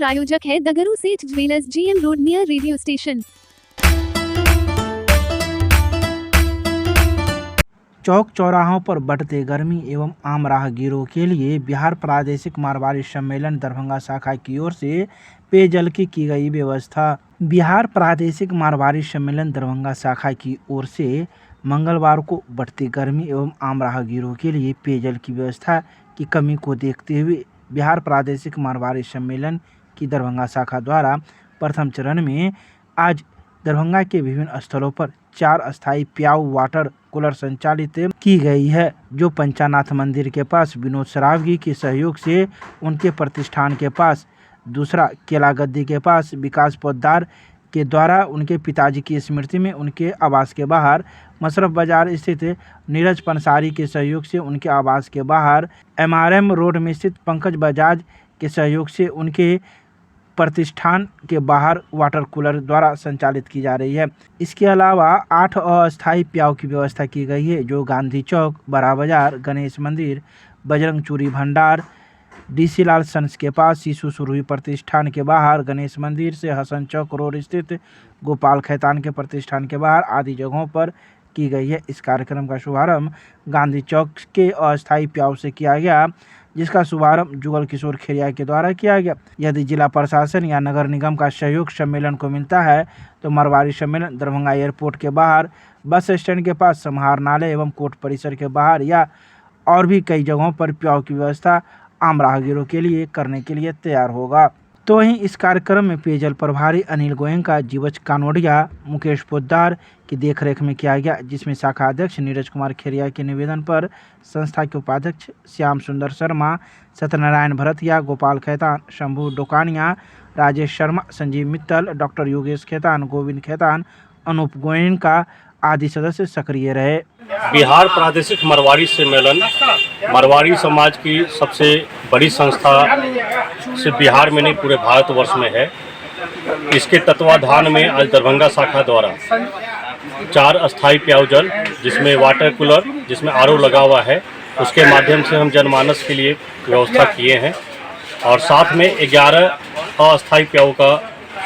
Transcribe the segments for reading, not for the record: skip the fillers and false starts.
प्रायोजक है the Guru Seth jewellers, GM road near radio station. चौक चौराहों पर बढ़ते गर्मी एवं आम राहगीरों के लिए बिहार प्रादेशिक मारवाड़ी सम्मेलन दरभंगा शाखा की ओर से पेयजल की गई व्यवस्था। बिहार प्रादेशिक मारवाड़ी सम्मेलन दरभंगा शाखा की ओर से मंगलवार को बढ़ती गर्मी एवं आम राहगीरों के लिए पेयजल की व्यवस्था की कमी को देखते हुए बिहार प्रादेशिक मारवाड़ी सम्मेलन की दरभंगा शाखा द्वारा प्रथम चरण में आज दरभंगा के विभिन्न स्थलों पर 4 अस्थायी प्याऊ वाटर कूलर संचालित की गई है, जो पंचानाथ मंदिर के पास विनोद सरावगी के सहयोग से उनके प्रतिष्ठान के पास, दूसरा केला गद्दी के पास विकास पोद्दार के द्वारा उनके पिताजी की स्मृति में उनके आवास के बाहर, मशरफ बाजार स्थित नीरज पंसारी के सहयोग से उनके आवास के बाहर, MRM रोड में स्थित पंकज बजाज के सहयोग से उनके प्रतिष्ठान के बाहर वाटर कूलर द्वारा संचालित की जा रही है। इसके अलावा 8 अस्थायी प्याऊ की व्यवस्था की गई है, जो गांधी चौक, बड़ा बाजार, गणेश मंदिर, बजरंग चूरी भंडार, DC लाल सन्स के पास, शिशु सुरभि प्रतिष्ठान के बाहर, गणेश मंदिर से हसन चौक रोड स्थित गोपाल खैतान के प्रतिष्ठान के बाहर आदि जगहों पर की गई है। इस कार्यक्रम का शुभारंभ गांधी चौक के अस्थायी प्याऊ से किया गया, जिसका शुभारंभ जुगल किशोर खेरिया के द्वारा किया गया। यदि जिला प्रशासन या नगर निगम का सहयोग सम्मेलन को मिलता है तो मारवाड़ी सम्मेलन दरभंगा एयरपोर्ट के बाहर, बस स्टैंड के पास, समाहरणालय एवं कोर्ट परिसर के बाहर या और भी कई जगहों पर प्याऊ की व्यवस्था आम राहगीरों के लिए करने के लिए तैयार होगा। तो वहीं इस कार्यक्रम में पेयजल प्रभारी अनिल गोयनका, जीवच कानोडिया, मुकेश पोद्दार की देखरेख में किया गया, जिसमें शाखा अध्यक्ष नीरज कुमार खेरिया के निवेदन पर संस्था के उपाध्यक्ष श्याम सुंदर शर्मा, सत्यनारायण भरतिया, गोपाल खैतान, शंभू डोकानिया, राजेश शर्मा, संजीव मित्तल, डॉक्टर योगेश खैतान, गोविंद खैतान, अनूप गोयनका आदि सदस्य सक्रिय रहे। बिहार प्रादेशिक मारवाड़ी सम्मेलन मारवाड़ी समाज की सबसे बड़ी संस्था सिर्फ बिहार में नहीं पूरे भारतवर्ष में है। इसके तत्वाधान में आज दरभंगा शाखा द्वारा 4 अस्थायी पेय जल, जिसमें वाटर कूलर, जिसमें RO लगा हुआ है, उसके माध्यम से हम जनमानस के लिए व्यवस्था किए हैं और साथ में 11 अस्थायी पेयों का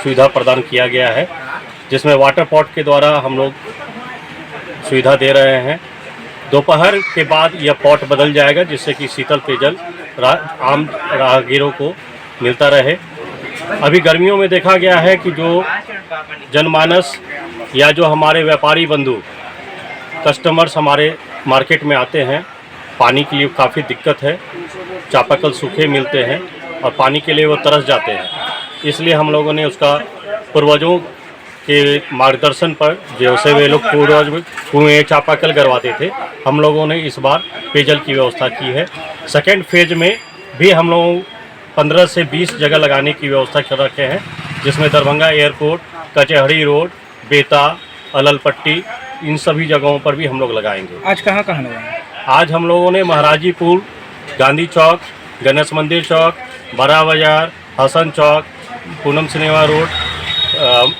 सुविधा प्रदान किया गया है, जिसमें वाटर पॉट के द्वारा हम लोग सुविधा दे रहे हैं। दोपहर के बाद यह पॉट बदल जाएगा, जिससे कि शीतल पेयजल आम राहगीरों को मिलता रहे। अभी गर्मियों में देखा गया है कि जो जनमानस या जो हमारे व्यापारी बंधु कस्टमर्स हमारे मार्केट में आते हैं, पानी के लिए काफ़ी दिक्कत है, चापाकल सूखे मिलते हैं और पानी के लिए वो तरस जाते हैं। इसलिए हम लोगों ने उसका पूर्वजों के मार्गदर्शन पर, जैसे वे लोग पूर्वज कुएँ चापाकल करवाते थे, हम लोगों ने इस बार पेयजल की व्यवस्था की है। सेकेंड फेज में भी हम लोग 15 से 20 जगह लगाने की व्यवस्था कर रखे हैं, जिसमें दरभंगा एयरपोर्ट, कचहरी रोड, बेता, अललपट्टी, इन सभी जगहों पर भी हम लोग लगाएंगे। आज कहाँ लगाएंगे? आज हम लोगों ने महाराजी पुल, गांधी चौक, गणेश मंदिर चौक, बड़ा बाजार, हसन चौक, पूनम सिनेमा रोड,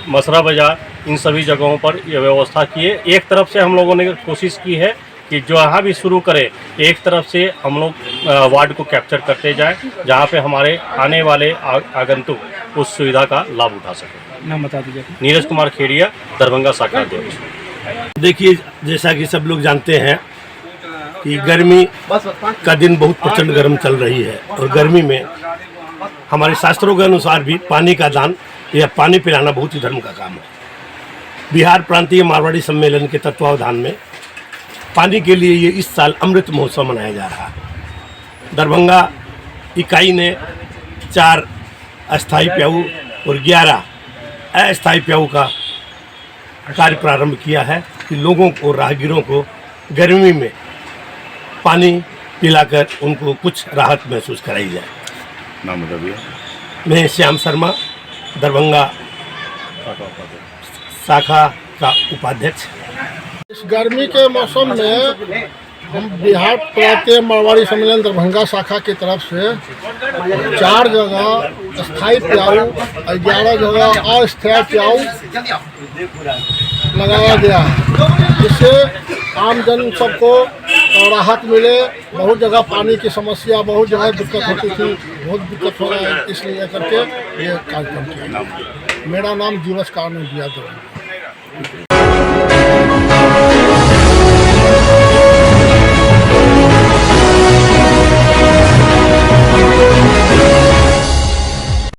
मसरा बाजार, इन सभी जगहों पर यह व्यवस्था की है। एक तरफ से हम लोगों ने कोशिश की है कि जहाँ भी शुरू करें, एक तरफ से हम लोग वार्ड को कैप्चर करते जाएं, जहाँ पे हमारे आने वाले आगंतुक उस सुविधा का लाभ उठा सकें। नाम बता दीजिए। नीरज कुमार खेरिया, दरभंगा शाखा अध्यक्ष। देखिए, जैसा कि सब लोग जानते हैं कि गर्मी का दिन बहुत प्रचंड गर्म चल रही है और गर्मी में हमारे शास्त्रों के अनुसार भी पानी का दान या पानी पिलाना बहुत ही धर्म का काम है। बिहार प्रांतीय मारवाड़ी सम्मेलन के तत्वावधान में पानी के लिए ये इस साल अमृत महोत्सव मनाया जा रहा है। दरभंगा इकाई ने 4 अस्थायी प्याऊ और 11 अस्थायी प्याऊ का कार्य प्रारंभ किया है कि लोगों को, राहगीरों को गर्मी में पानी पिलाकर उनको कुछ राहत महसूस कराई जाए। नाम बताइए। मैं श्याम शर्मा, दरभंगा शाखा का उपाध्यक्ष। इस गर्मी के मौसम में हम बिहार प्रांतीय मारवाड़ी सम्मेलन दरभंगा शाखा की तरफ से 4 जगह स्थायी प्याऊ, 11 जगह अस्थायी प्याऊ लगाया गया है, जिससे आम जन सबको राहत मिले। बहुत जगह पानी की समस्या, बहुत जगह दिक्कत होती थी, बहुत दिक्कत हो रहा है, इसलिए करके ये कार्यक्रम किया। मेरा नाम जीवस कानून यादव है।